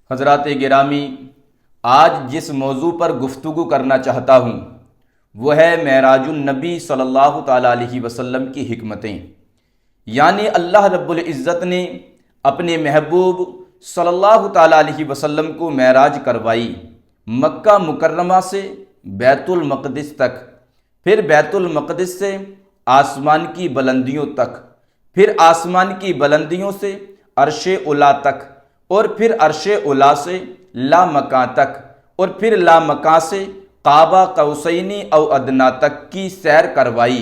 حضرات گرامی، آج جس موضوع پر گفتگو کرنا چاہتا ہوں وہ ہے معراج النبی صلی اللہ تعالیٰ علیہ وسلم کی حکمتیں، یعنی اللہ رب العزت نے اپنے محبوب صلی اللہ تعالیٰ علیہ وسلم کو معراج کروائی، مکہ مکرمہ سے بیت المقدس تک، پھر بیت المقدس سے آسمان کی بلندیوں تک، پھر آسمان کی بلندیوں سے عرش اعلیٰ تک، اور پھر عرش اعلیٰ سے لامکاں تک، اور پھر لامکاں سے قاب قوسین او ادنیٰ تک کی سیر کروائی۔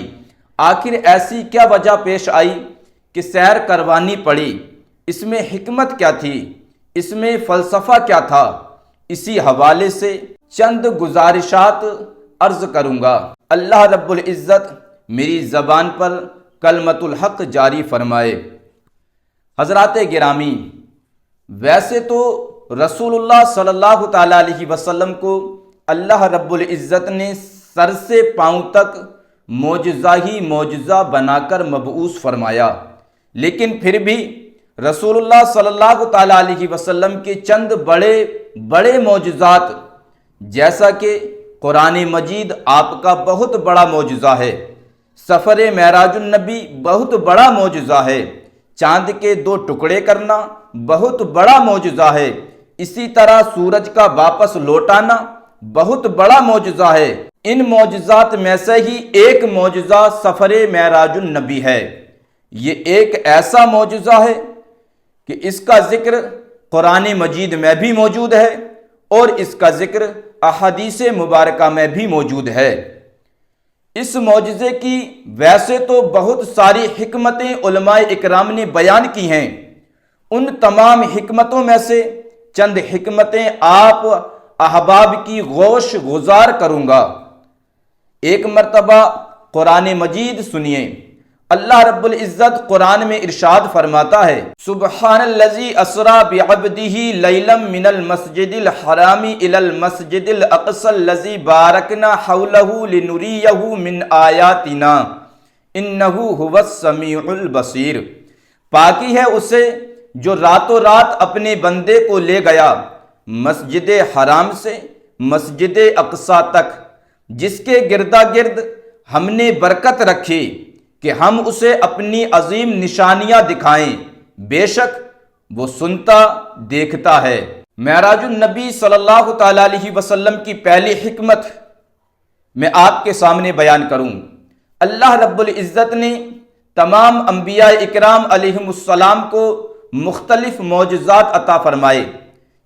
آخر ایسی کیا وجہ پیش آئی کہ سیر کروانی پڑی؟ اس میں حکمت کیا تھی؟ اس میں فلسفہ کیا تھا؟ اسی حوالے سے چند گزارشات عرض کروں گا۔ اللہ رب العزت میری زبان پر کلمۃ الحق جاری فرمائے۔ حضرات گرامی، ویسے تو رسول اللہ صلی اللہ تعالیٰ علیہ وسلم کو اللہ رب العزت نے سر سے پاؤں تک معجزہ ہی معجزہ بنا کر مبعوث فرمایا، لیکن پھر بھی رسول اللہ صلی اللہ تعالیٰ علیہ وسلم کے چند بڑے بڑے معجزات، جیسا کہ قرآن مجید آپ کا بہت بڑا معجزہ ہے، سفر معراج النبی بہت بڑا معجزہ ہے، چاند کے 2 ٹکڑے کرنا بہت بڑا معجزہ ہے، اسی طرح سورج کا واپس لوٹانا بہت بڑا معجزہ ہے۔ ان معجزات میں سے ہی ایک معجزہ سفر معراج النبی ہے۔ یہ ایک ایسا معجزہ ہے کہ اس کا ذکر قرآن مجید میں بھی موجود ہے اور اس کا ذکر احادیث مبارکہ میں بھی موجود ہے۔ اس معجزے کی ویسے تو بہت ساری حکمتیں علماء اکرام نے بیان کی ہیں، ان تمام حکمتوں میں سے چند حکمتیں آپ احباب کی گوش گزار کروں گا۔ ایک مرتبہ قرآن مجید سنیے، اللہ رب العزت قرآن میں ارشاد فرماتا ہے، سبحان الذی اسری بعبدہ لیلا من المسجد الحرام الی المسجد الاقصی الذی بارکنا حولہ لنریہ من آیاتنا انہ هو السمیع البصیر۔ پاکی ہے اسے جو راتوں رات اپنے بندے کو لے گیا مسجد حرام سے مسجد اقصی تک، جس کے گردا گرد ہم نے برکت رکھی کہ ہم اسے اپنی عظیم نشانیاں دکھائیں، بے شک وہ سنتا دیکھتا ہے۔ معراج النبی صلی اللہ تعالیٰ علیہ وسلم کی پہلی حکمت میں آپ کے سامنے بیان کروں۔ اللہ رب العزت نے تمام انبیاء اکرام علیہم السلام کو مختلف معجزات عطا فرمائے،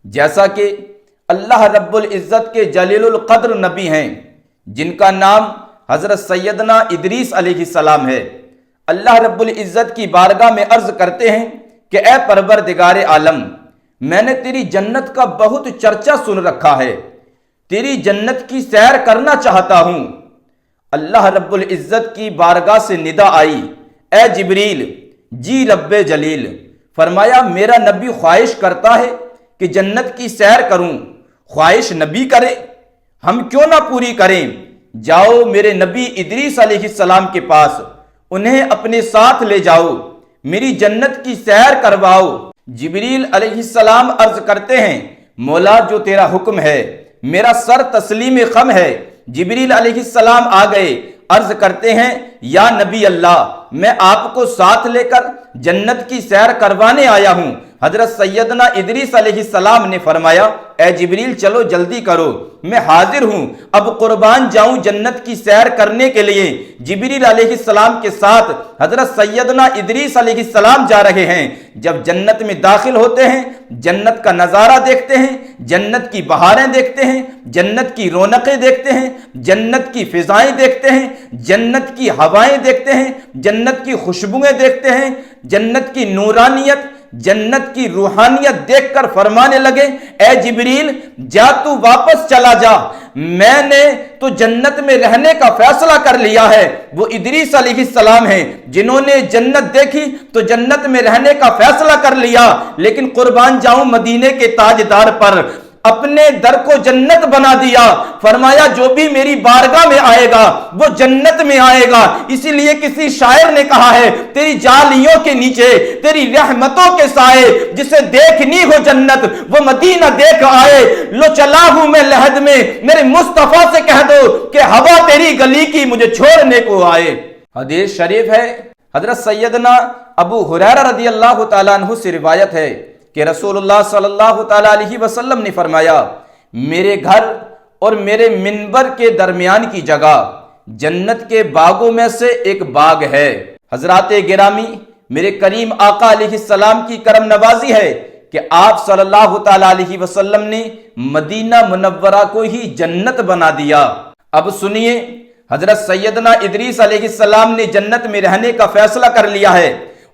جیسا کہ اللہ رب العزت کے جلیل القدر نبی ہیں جن کا نام حضرت سیدنا ادریس علیہ السلام ہے۔ اللہ رب العزت کی بارگاہ میں عرض کرتے ہیں کہ اے پروردگار عالم، میں نے تیری جنت کا بہت چرچا سن رکھا ہے، تیری جنت کی سیر کرنا چاہتا ہوں۔ اللہ رب العزت کی بارگاہ سے ندا آئی، اے جبریل، جی رب جلیل۔ فرمایا میرا نبی خواہش کرتا ہے کہ جنت کی سیر کروں، خواہش نبی کرے، ہم کیوں نہ پوری کریں؟ جاؤ میرے نبی ادریس علیہ السلام کے پاس، انہیں اپنے ساتھ لے جاؤ، میری جنت کی سیر کرواؤ۔ جبریل علیہ السلام عرض کرتے ہیں، مولا جو تیرا حکم ہے، میرا سر تسلیم خم ہے۔ جبریل علیہ السلام آ گئے، عرض کرتے ہیں، یا نبی اللہ، میں آپ کو ساتھ لے کر جنت کی سیر کروانے آیا ہوں۔ حضرت سیدنا ادریس علیہ السلام نے فرمایا، اے جبریل چلو جلدی کرو، میں حاضر ہوں، اب قربان جاؤں جنت کی سیر کرنے کے لیے۔ جبریل علیہ السلام کے ساتھ حضرت سیدنا ادریس علیہ السلام جا رہے ہیں۔ جب جنت میں داخل ہوتے ہیں، جنت کا نظارہ دیکھتے ہیں، جنت کی بہاریں دیکھتے ہیں، جنت کی رونقیں دیکھتے ہیں، جنت کی فضائیں دیکھتے ہیں، جنت کی ہوائیں دیکھتے ہیں، جنت کی خوشبوئیں دیکھتے ہیں، جنت کی نورانیت، جنت کی روحانیت دیکھ کر فرمانے لگے، اے جبریل جا تو واپس چلا جا، میں نے تو جنت میں رہنے کا فیصلہ کر لیا ہے۔ وہ ادریس علیہ السلام ہیں جنہوں نے جنت دیکھی تو جنت میں رہنے کا فیصلہ کر لیا، لیکن قربان جاؤں مدینے کے تاجدار پر، اپنے در کو جنت بنا دیا. فرمایا جو بھی میری بارگاہ میں آئے گا وہ جنت میں آئے گا. اسی لیے کسی شاعر نے کہا ہے تیری جالیوں کے نیچے تیری رحمتوں کے سائے جسے دیکھنی ہو جنت وہ مدینہ دیکھ آئے. لو چلا ہوں میں لحد میں میرے مصطفیٰ سے کہہ دو کہ ہوا تیری گلی کی مجھے چھوڑنے کو آئے. حدیث شریف ہے حضرت سیدنا ابو ہریرہ رضی اللہ تعالیٰ عنہ سے روایت ہے کہ رسول اللہ صلی اللہ تعالیٰ علیہ وسلم نے فرمایا میرے گھر اور میرے منبر کے درمیان کی جگہ جنت کے باغوں میں سے ایک باغ ہے. حضرات گرامی میرے کریم آقا علیہ السلام کی کرم نوازی ہے کہ آپ صلی اللہ تعالیٰ علیہ وسلم نے مدینہ منورہ کو ہی جنت بنا دیا. اب سنیے حضرت سیدنا ادریس علیہ السلام نے جنت میں رہنے کا فیصلہ کر لیا ہے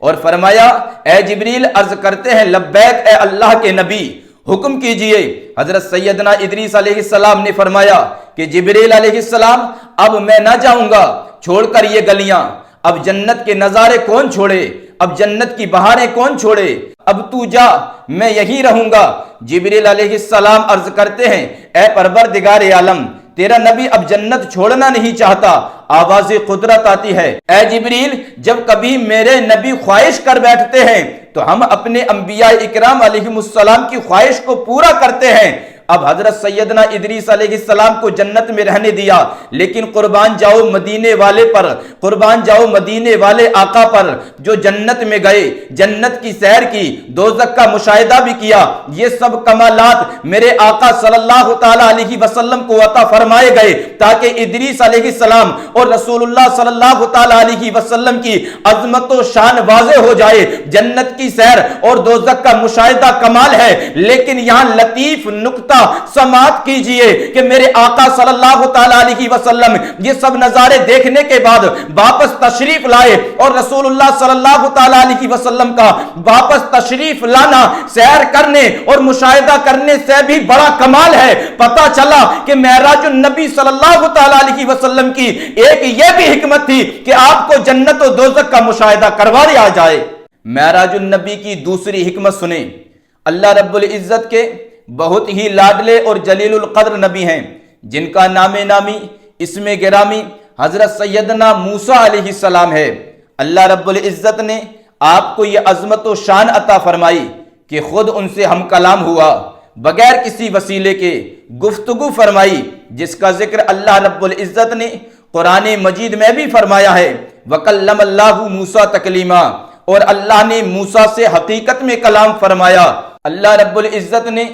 اور فرمایا اے جبریل عرض کرتے ہیں لبیک اے اللہ کے نبی حکم کیجئے. حضرت سیدنا ادریس علیہ السلام نے فرمایا کہ جبریل علیہ السلام اب میں نہ جاؤں گا چھوڑ کر یہ گلیاں. اب جنت کے نظارے کون چھوڑے, اب جنت کی بہاریں کون چھوڑے, اب تو جا میں یہی رہوں گا. جبریل علیہ السلام عرض کرتے ہیں اے پروردگار عالم تیرا نبی اب جنت چھوڑنا نہیں چاہتا. آواز قدرت آتی ہے اے جبریل جب کبھی میرے نبی خواہش کر بیٹھتے ہیں تو ہم اپنے انبیاء اکرام علیہم السلام کی خواہش کو پورا کرتے ہیں. اب حضرت سیدنا ادریس علیہ السلام کو جنت میں رہنے دیا لیکن قربان جاؤ مدینے والے پر, قربان جاؤ مدینے والے آقا پر جو جنت میں گئے, جنت کی سیر کی, دوزخ کا مشاہدہ بھی کیا. یہ سب کمالات میرے آقا صلی اللہ تعالیٰ علیہ وسلم کو عطا فرمائے گئے تاکہ ادریس علیہ السلام اور رسول اللہ صلی اللہ تعالیٰ علیہ وسلم کی عظمت و شان واضح ہو جائے. جنت کی سیر اور دوزخ کا مشاہدہ کمال ہے لیکن یہاں لطیف نقطہ سماعت کیجئے کہ میرے آقا صلی اللہ تعالیٰ علیہ وسلم یہ سب نظارے دیکھنے کے بعد واپس تشریف لائے اور رسول اللہ صلی اللہ تعالیٰ علیہ وسلم کا واپس تشریف لانا سیر کرنے اور مشاہدہ کرنے سے بھی بڑا کمال ہے. پتہ چلا کہ معراج النبی صلی اللہ تعالیٰ علیہ وسلم کی ایک یہ بھی حکمت تھی کہ آپ کو جنت و دوزخ کا مشاہدہ کروا دیا جائے. معراج النبی کی دوسری حکمت سنیں. اللہ رب العزت کے بہت ہی لاڈلے اور جلیل القدر نبی ہیں جن کا نام نامی اسم گرامی حضرت سیدنا موسیٰ علیہ السلام ہے. اللہ رب العزت نے آپ کو یہ عظمت و شان عطا فرمائی کہ خود ان سے ہم کلام ہوا, بغیر کسی وسیلے کے گفتگو فرمائی, جس کا ذکر اللہ رب العزت نے قرآن مجید میں بھی فرمایا ہے وَكَلَّمَ اللَّهُ مُوسَىٰ تَكْلِيمًا, اور اللہ نے موسیٰ سے حقیقت میں کلام فرمایا. اللہ رب العزت نے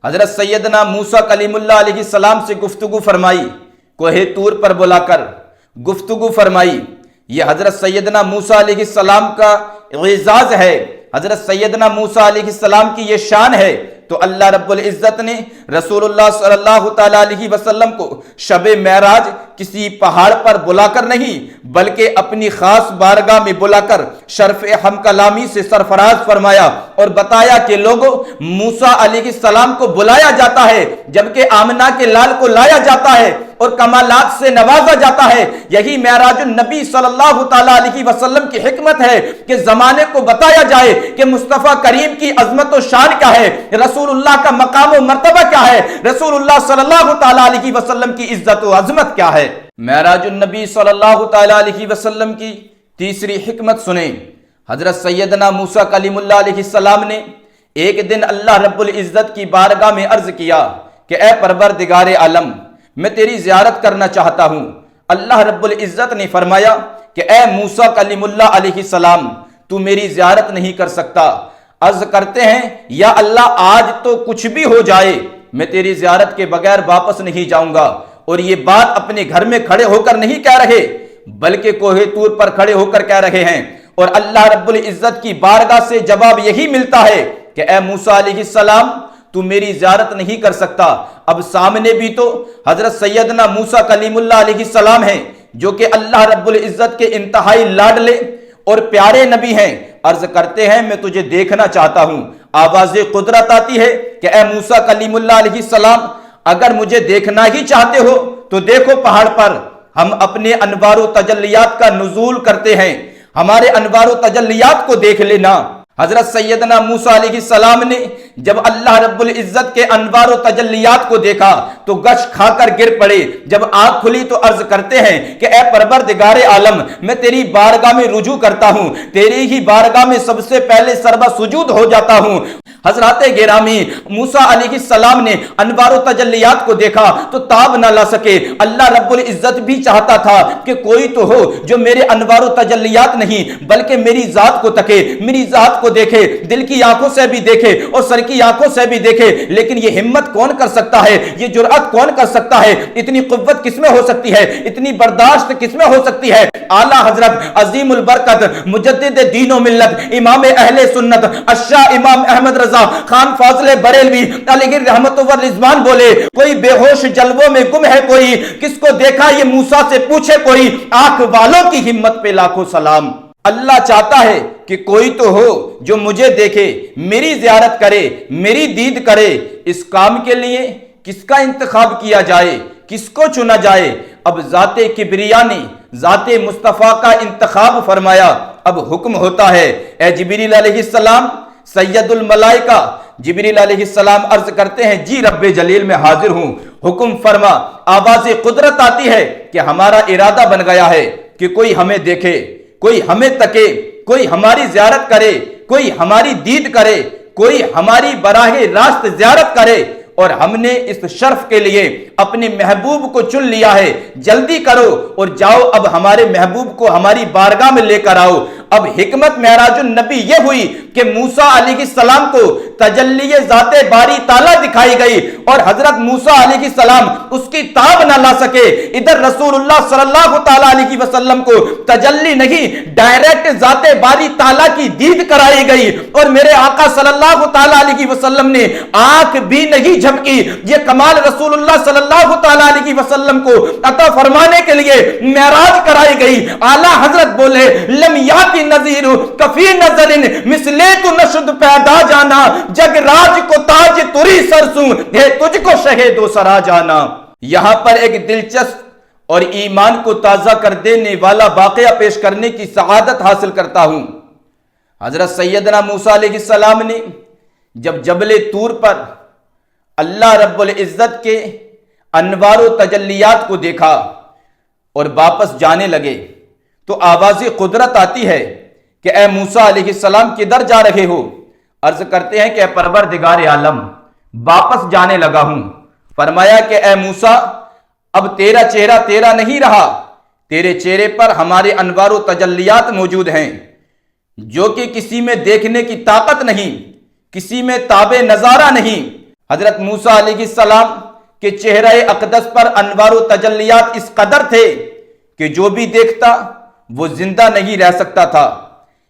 حضرت سیدنا موسیٰ کلیم اللہ علیہ السلام سے گفتگو فرمائی, کوہ طور پر بلا کر گفتگو فرمائی. یہ حضرت سیدنا موسیٰ علیہ السلام کا اعزاز ہے, حضرت سیدنا موسیٰ علیہ السلام کی یہ شان ہے. تو اللہ رب العزت نے رسول اللہ صلی اللہ تعالیٰ علیہ وسلم کو شب معراج کسی پہاڑ پر بلا کر نہیں بلکہ اپنی خاص بارگاہ میں بلا کر شرف ہم کلامی سے سرفراز فرمایا اور بتایا کہ لوگوں موسیٰ علیہ السلام کو بلایا جاتا ہے جبکہ آمنہ کے لال کو لایا جاتا ہے اور کمالات سے نوازا جاتا ہے. یہی معراج النبی صلی اللہ تعالیٰ علیہ وسلم کی حکمت ہے کہ زمانے کو بتایا جائے کہ مصطفیٰ کریم کی عظمت و شان کیا ہے, رسول اللہ کا مقام و مرتبہ کیا ہے, رسول اللہ صلی اللہ تعالیٰ علیہ وسلم کی عزت و عظمت کیا ہے. معراج النبی صلی اللہ تعالیٰ علیہ وسلم کی تیسری حکمت سنیں. حضرت سیدنا موسیٰ کلیم اللہ علیہ السلام نے ایک دن اللہ رب العزت کی بارگاہ میں عرض کیا کہ اے پروردگار عالم میں تیری زیارت کرنا چاہتا ہوں. اللہ رب العزت نے فرمایا کہ اے موسیٰ کلیم اللہ علیہ السلام تو میری زیارت نہیں کر سکتا. عرض کرتے ہیں یا اللہ آج تو کچھ بھی ہو جائے میں تیری زیارت کے بغیر واپس نہیں جاؤں گا. اور یہ بات اپنے گھر میں کھڑے ہو کر نہیں کہہ رہے بلکہ کوہ طور پر کھڑے ہو کر کہہ رہے ہیں. اور اللہ رب العزت کی بارگاہ سے جواب یہی ملتا ہے کہ اے موسیٰ علیہ السلام تو میری زیارت نہیں کر سکتا. اب سامنے بھی تو حضرت سیدنا موسیٰ کلیم اللہ علیہ السلام ہیں جو کہ اللہ رب العزت کے انتہائی لاڈلے اور پیارے نبی ہیں. عرض کرتے ہیں میں تجھے دیکھنا چاہتا ہوں. آواز قدرت آتی ہے کہ اے موسیٰ کلیم اللہ علیہ السلام اگر مجھے دیکھنا ہی چاہتے ہو تو دیکھو پہاڑ پر ہم اپنے انوار و تجلیات کا نزول کرتے ہیں, ہمارے انوار و تجلیات کو دیکھ لینا. حضرت سیدنا موسیٰ علیہ السلام نے جب اللہ رب العزت کے انوار و تجلیات کو دیکھا تو گش کھا کر گر پڑے۔ جب آنکھ کھلی تو عرض کرتے ہیں کہ اے پروردگار عالم، میں تیری بارگاہ میں رجوع کرتا ہوں، تیری ہی بارگاہ میں سب سے پہلے سربہ سجود ہو جاتا ہوں۔ حضرات گرامی، موسیٰ علیہ السلام نے انوار و تجلیات کو دیکھا تو تاب نہ لا سکے۔ اللہ رب العزت بھی چاہتا تھا کہ کوئی تو ہو جو میرے انوار و تجلیات نہیں بلکہ میری ذات کو تکے، میری ذات کو دیکھے، دل کی آنکھوں سے بھی دیکھے اور سر کی آنکھوں سے بھی دیکھے۔ لیکن یہ ہمت کون کر سکتا ہے؟ یہ جرأت کون کر سکتا ہے؟ اتنی قوت کس میں ہو سکتی ہے؟ اتنی برداشت کس میں ہو سکتی ہے؟ اعلیٰ حضرت عظیم البرکت مجدد دین و ملت امام اہل سنت الشاہ امام احمد رضا خان فاضل بریلوی علیہ رحمت و رضوان بولے، کوئی بے ہوش جلووں میں گم ہے کوئی، کس کو دیکھا یہ موسیٰ سے پوچھے کوئی، آنکھ والوں کی ہمت پہ لاکھوں سلام۔ اللہ چاہتا ہے کہ کوئی تو ہو جو مجھے دیکھے، میری زیارت کرے، میری دید کرے۔ اس کام کے لیے کس کا انتخاب کیا جائے، کس کو چنا جائے؟ اب ذات کبریا نے ذات مصطفیٰ کا انتخاب فرمایا۔ اب حکم ہوتا ہے، اے جبریل علیہ السلام، سید الملائکہ جبریل علیہ السلام عرض کرتے ہیں، جی رب جلیل میں حاضر ہوں، حکم فرما۔ آواز قدرت آتی ہے کہ ہمارا ارادہ بن گیا ہے کہ کوئی ہمیں دیکھے، کوئی ہمیں تکے، کوئی ہماری زیارت کرے، کوئی ہماری دید کرے، کوئی ہماری براہ راست زیارت کرے۔ اور ہم نے اس شرف کے لیے اپنے محبوب کو چن لیا ہے، جلدی کرو اور جاؤ اب ہمارے محبوب کو ہماری بارگاہ میں لے کر آؤ۔ اب حکمت معراج النبی یہ ہوئی کہ موسیٰ علیہ السلام کو تجلی ذات باری تعالیٰ دکھائی گئی اور حضرت موسیٰ علیہ السلام اس کی تاب نہ لا سکے۔ ادھر رسول اللہ صلی اللہ تعالیٰ علیہ وسلم کو تجلی نہیں، ڈائریکٹ ذات باری تعالیٰ کی دید کرائی گئی اور میرے آقا صلی اللہ تعالیٰ علیہ وسلم نے آنکھ بھی نہیں جھپکی۔ یہ کمال رسول اللہ صلی اللہ تعالیٰ علیہ وسلم کو عطا فرمانے کے لیے معراج کرائی گئی۔ اعلیٰ حضرت بولے، لم یاتی نظیر کفی نظر مثلے تو نشد پیدا جانا، جگ راج کو تاج تری سرسوں ہے تجھ کو شہد و سرا جانا۔ یہاں پر ایک دلچسپ اور ایمان کو تازہ کر دینے والا واقعہ پیش کرنے کی سعادت حاصل کرتا ہوں۔ حضرت سیدنا موسیٰ علیہ السلام نے جب جبل طور پر اللہ رب العزت کے انوار و تجلیات کو دیکھا اور واپس جانے لگے تو آواز قدرت آتی ہے کہ اے موسیٰ علیہ السلام کدھر جا رہے ہو؟ عرض کرتے ہیں کہ اے پروردگار عالم، واپس جانے لگا ہوں۔ فرمایا کہ اے موسیٰ، اب تیرا چہرہ تیرا نہیں رہا، تیرے چہرے پر ہمارے انوار و تجلیات موجود ہیں جو کہ کسی میں دیکھنے کی طاقت نہیں، کسی میں تاب نظارہ نہیں۔ حضرت موسیٰ علیہ السلام کے چہرہ اقدس پر انوار و تجلیات اس قدر تھے کہ جو بھی دیکھتا وہ زندہ نہیں رہ سکتا تھا۔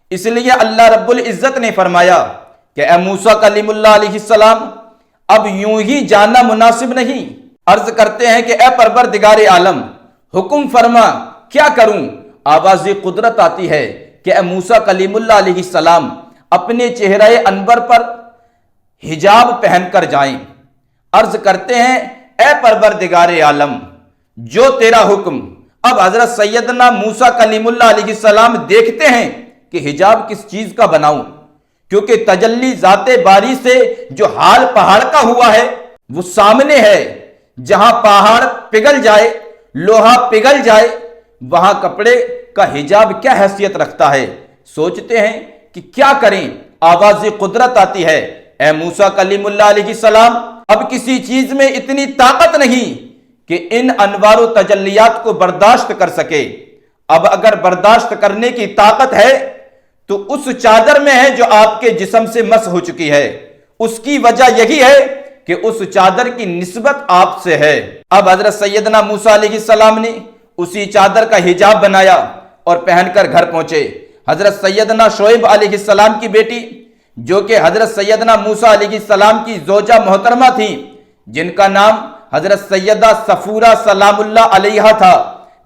اس لیے اللہ رب العزت نے فرمایا کہ اے موسیٰ کلیم اللہ علیہ السلام، اب یوں ہی جانا مناسب نہیں۔ عرض کرتے ہیں کہ اے پروردگار عالم، حکم فرما، کیا کروں؟ آواز قدرت آتی ہے کہ اے موسیٰ کلیم اللہ علیہ السلام اپنے چہرہ انور پر حجاب پہن کر جائیں۔ عرض کرتے ہیں اے پروردگار عالم، جو تیرا حکم۔ اب حضرت سیدنا موسیٰ کلیم اللہ علیہ السلام دیکھتے ہیں کہ حجاب کس چیز کا بناؤں، کیونکہ تجلی ذات باری سے جو حال پہاڑ کا ہوا ہے وہ سامنے ہے۔ جہاں پہاڑ پگھل جائے، لوہا پگھل جائے، وہاں کپڑے کا حجاب کیا حیثیت رکھتا ہے؟ سوچتے ہیں کہ کیا کریں۔ آواز قدرت آتی ہے، اے موسیٰ کلیم اللہ علیہ السلام، اب کسی چیز میں اتنی طاقت نہیں کہ ان انوار و تجلیات کو برداشت کر سکے۔ اب اگر برداشت کرنے کی طاقت ہے تو اس چادر میں ہے جو آپ کے جسم سے مس ہو چکی ہے۔ اس کی وجہ یہی ہے کہ اس چادر کی نسبت آپ سے ہے۔ اب حضرت سیدنا موسیٰ علیہ السلام نے اسی چادر کا حجاب بنایا اور پہن کر گھر پہنچے۔ حضرت سیدنا شعیب علیہ السلام کی بیٹی جو کہ حضرت سیدنا موسیٰ علیہ السلام کی زوجہ محترمہ تھی، جن کا نام حضرت سیدہ صفورہ سلام اللہ علیہا تھا،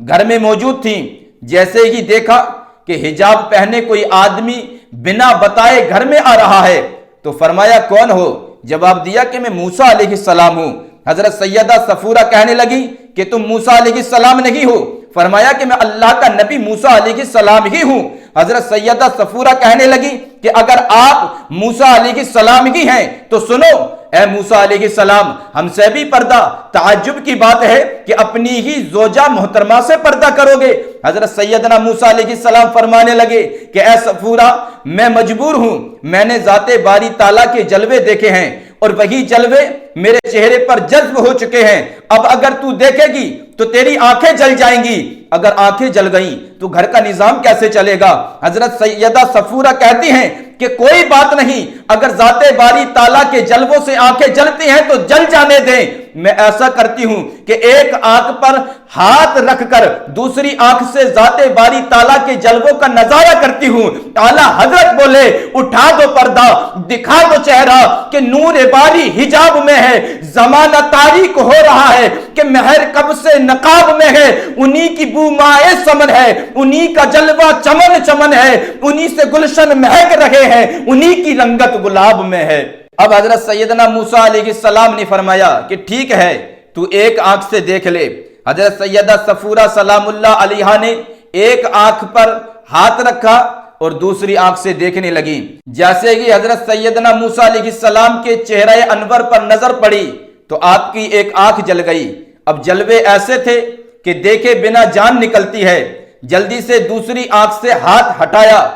گھر میں موجود تھیں۔ جیسے ہی دیکھا کہ حجاب پہنے کوئی آدمی بنا بتائے گھر میں آ رہا ہے تو فرمایا کون ہو؟ جواب دیا کہ میں موسیٰ علیہ السلام ہوں۔ حضرت سیدہ صفورہ کہنے لگی کہ تم موسیٰ علیہ السلام نہیں ہو۔ فرمایا کہ میں اللہ کا نبی موسیٰ علیہ السلام ہی ہوں۔ حضرت سیدہ صفورہ کہنے لگی کہ اگر آپ موسیٰ علیہ السلام ہی ہیں تو سنو، اے موسیٰ علیہ السلام، ہم سے بھی پردہ۔ تعجب کی بات ہے کہ اپنی ہی زوجہ محترمہ سے پردہ کرو گے۔ حضرت سیدنا موسیٰ علیہ السلام فرمانے لگے کہ اے صفورہ، میں مجبور ہوں، میں نے ذات باری تعالیٰ کے جلوے دیکھے ہیں اور وہی جلوے میرے چہرے پر جذب ہو چکے ہیں۔ اب اگر تو دیکھے گی تو تیری آنکھیں جل جائیں گی، اگر آنکھیں جل گئیں تو گھر کا نظام کیسے چلے گا؟ حضرت سیدہ صفورہ کہتی ہیں کہ کوئی بات نہیں، اگر ذات باری تعالیٰ کے جلووں سے آنکھیں جلتی ہیں تو جل جانے دیں۔ میں ایسا کرتی ہوں کہ ایک آنکھ پر ہاتھ رکھ کر دوسری آنکھ سے ذات باری تعالیٰ کے جلووں کا نظارہ کرتی ہوں۔ اعلیٰ حضرت بولے اٹھا دو پردہ، دکھا دو چہرہ کہ نور باری حجاب میں ہے، زمانہ تاریک ہو رہا ہے کہ مہر کب سے نقاب میں ہے، انہی کی بو مائے سمن ہے، انہی کا جلوہ چمن چمن ہے، انہی سے گلشن مہک رہے ہیں، انہی کی رنگت گلاب میں ہے۔ اب حضرت سیدنا موسیٰ علیہ السلام نے فرمایا کہ ٹھیک ہے، تو ایک آنکھ سے دیکھ لے۔ حضرت سیدہ صفورہ سلام اللہ علیہا نے ایک آنکھ پر ہاتھ رکھا اور دوسری آنکھ سے دیکھنے لگی۔ جیسے کہ حضرت سیدنا موسیٰ علیہ السلام کے چہرہ انور پر نظر پڑی تو آپ کی ایک آنکھ جل گئی۔ اب جلوے ایسے تھے کہ دیکھے بنا جان نکلتی ہے۔ جلدی سے دوسری آنکھ سے ہاتھ ہٹایا،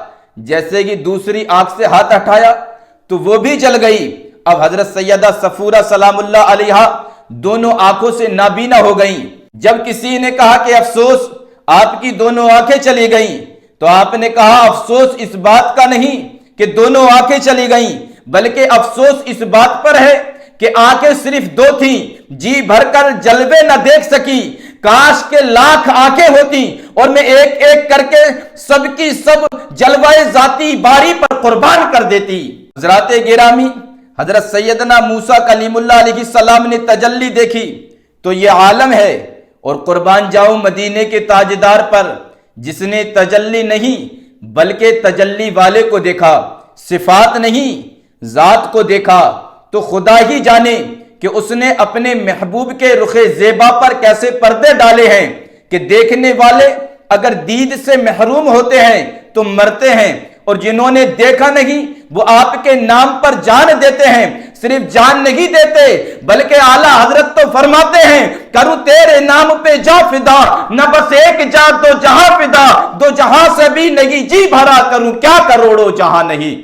جیسے کہ دوسری آنکھ سے ہاتھ ہٹایا تو وہ بھی جل گئی۔ اب حضرت سیدہ صفورہ سلام اللہ علیہا دونوں آنکھوں سے نابینا ہو گئیں۔ جب کسی نے کہا کہ افسوس آپ کی دونوں آنکھیں چلی گئیں تو آپ نے کہا افسوس اس بات کا نہیں کہ دونوں آنکھیں چلی گئیں، بلکہ افسوس اس بات پر ہے کہ آنکھیں صرف دو تھیں، جی بھر کر جلوے نہ دیکھ سکی۔ کاش کے لاکھ آنکھیں ہوتی اور میں ایک ایک کر کے سب کی سب جلوہ ذاتی باری پر قربان کر دیتی۔ حضرات گرامی، حضرت سیدنا موسیٰ کلیم اللہ علیہ السلام نے تجلی دیکھی تو یہ عالم ہے، اور قربان جاؤں مدینے کے تاجدار پر جس نے تجلی نہیں بلکہ تجلی والے کو دیکھا، صفات نہیں ذات کو دیکھا، تو خدا ہی جانے کہ اس نے اپنے محبوب کے رخ زیبا پر کیسے پردے ڈالے ہیں کہ دیکھنے والے اگر دید سے محروم ہوتے ہیں تو مرتے ہیں، اور جنہوں نے دیکھا نہیں وہ آپ کے نام پر جان دیتے ہیں۔ صرف جان نہیں دیتے بلکہ اعلیٰ حضرت تو فرماتے ہیں کروں تیرے نام پہ جا فدا، نہ بس ایک جا دو جہاں فدا، دو جہاں سے بھی نہیں جی بھرا کروں کیا کروڑوں جہاں نہیں۔